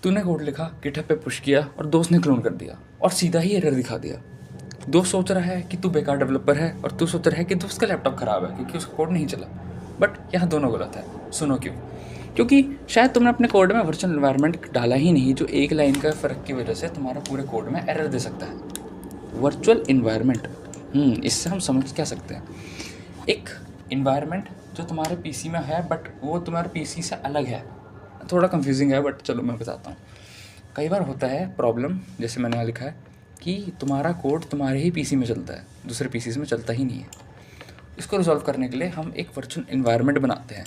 तूने कोड लिखा, गिटहब पे पुश किया और दोस्त ने क्लोन कर दिया और सीधा ही एरर दिखा दिया। दोस्त सोच रहा है कि तू बेकार डेवलपर है और तू सोच रहा है कि दोस्त का लैपटॉप ख़राब है क्योंकि उसका कोड नहीं चला। बट यहाँ दोनों गलत है। सुनो क्यों? क्योंकि शायद तुमने अपने कोड में वर्चुअल एनवायरनमेंट डाला ही नहीं, जो एक लाइन का फ़र्क की वजह से तुम्हारा पूरे कोड में एरर दे सकता है। वर्चुअल इन्वायरमेंट, इससे हम समझ क्या सकते हैं? एक इन्वायरमेंट जो तुम्हारे पीसी में है बट वो तुम्हारे पीसी से अलग है। थोड़ा कंफ्यूजिंग है बट चलो मैं बताता हूँ। कई बार होता है प्रॉब्लम, जैसे मैंने यहाँ लिखा है कि तुम्हारा कोड तुम्हारे ही पीसी में चलता है, दूसरे पीसीज में चलता ही नहीं है। इसको रिजॉल्व करने के लिए हम एक वर्चुअल इन्वायरमेंट बनाते हैं।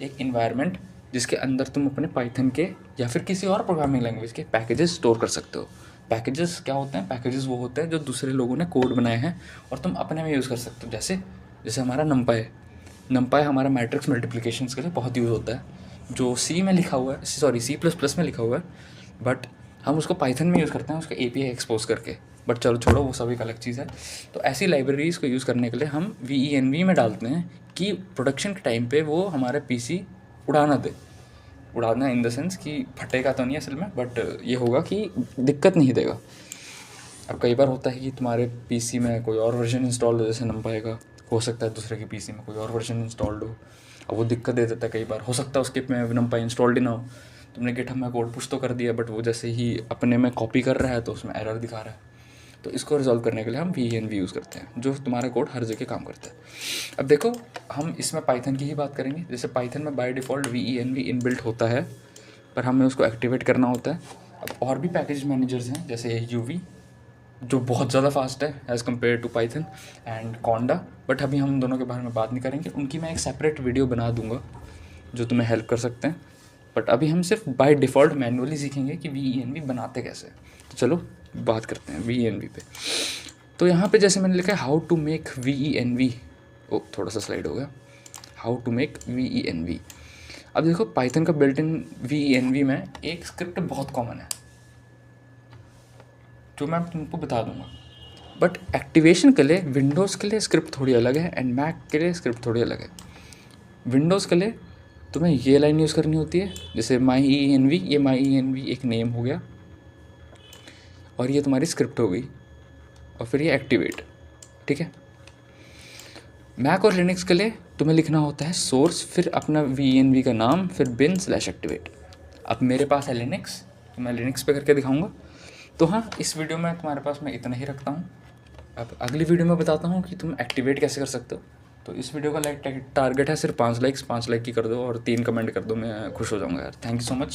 एक इन्वायरमेंट जिसके अंदर तुम अपने पाइथन के या फिर किसी और प्रोग्रामिंग लैंग्वेज के पैकेजेस स्टोर कर सकते हो। पैकेजेस क्या होते हैं? पैकेजेस वो होते हैं जो दूसरे लोगों ने कोड बनाए हैं और तुम अपने में यूज़ कर सकते हो। जैसे जैसे हमारा नंपाई है। नंपाई हमारा मैट्रिक्स मल्टीप्लिकेशंस के लिए बहुत यूज़ होता है, जो सी में लिखा हुआ है, सॉरी C++ में लिखा हुआ है, बट हम उसको पाइथन में यूज़ करते हैं उसका API एक्सपोज करके। बट चलो छोड़ो, वो सब एक अलग चीज़ है। तो ऐसी लाइब्रेरीज़ को यूज़ करने के लिए हम VENV में डालते हैं कि प्रोडक्शन के टाइम पे वो हमारे PC उड़ाना दे। उड़ाना इन द सेंस कि फटेगा तो नहीं असल में, बट ये होगा कि दिक्कत नहीं देगा। अब कई बार होता है कि तुम्हारे पीसी में कोई और वर्जन इंस्टॉल हो, जैसे नंपाई का, हो सकता है दूसरे के पीसी में कोई और वर्जन इंस्टॉल्ड हो, अब वो दिक्कत दे देता है। कई बार हो सकता है उसके में नंपाई इंस्टॉल्ड ही ना हो, तुमने गिटहब में कोड पुश तो कर दिया बट वो जैसे ही अपने में कॉपी कर रहा है तो उसमें एरर दिखा रहा है। तो इसको रिजॉल्व करने के लिए हम VENV यूज़ करते हैं, जो तुम्हारा कोड हर जगह काम करता है। अब देखो, हम इसमें पाइथन की ही बात करेंगे। जैसे पाइथन में बाय डिफ़ॉल्ट VENV इनबिल्ट होता है, पर हमें उसको एक्टिवेट करना होता है। अब और भी पैकेज मैनेजर्स हैं, जैसे UV जो बहुत ज़्यादा फास्ट है as compare to Python, and Conda, but अभी हम दोनों के बारे में बात नहीं करेंगे। उनकी मैं एक सेपरेट वीडियो बना दूंगा जो तुम्हें हेल्प कर सकते हैं। बट अभी हम सिर्फ बाय डिफ़ॉल्ट मैनुअली सीखेंगे कि VENV बनाते कैसे। तो चलो बात करते हैं VENV पे। तो यहाँ पे जैसे मैंने लिखा है हाउ टू मेक VENV, ओ थोड़ा सा स्लाइड हो गया, हाउ टू मेक VENV। अब देखो, पाइथन का बिल्ट इन VENV में एक स्क्रिप्ट बहुत कॉमन है जो मैं तुमको बता दूंगा, बट एक्टिवेशन के लिए विंडोज़ के लिए स्क्रिप्ट थोड़ी अलग है एंड मैक के लिए स्क्रिप्ट थोड़ी अलग है। विंडोज़ के लिए तुम्हें ये लाइन यूज़ करनी होती है, जैसे MyENV, ये MyENV एक नेम हो गया और ये तुम्हारी स्क्रिप्ट हो गई, और फिर ये एक्टिवेट, ठीक है। मैक और लिनक्स के लिए तुम्हें लिखना होता है सोर्स, फिर अपना VENV का नाम, फिर bin/activate। अब मेरे पास है लिनक्स, तो मैं लिनक्स पे करके दिखाऊंगा। तो हाँ, इस वीडियो में तुम्हारे पास मैं इतना ही रखता हूँ। अब अगली वीडियो में बताता हूँ कि तुम एक्टिवेट कैसे कर सकते हो। तो इस वीडियो का लाइक टारगेट है सिर्फ 5 लाइक्स, 5 लाइक की कर दो और 3 कमेंट कर दो, मैं खुश हो जाऊँगा यार। Thank you so much.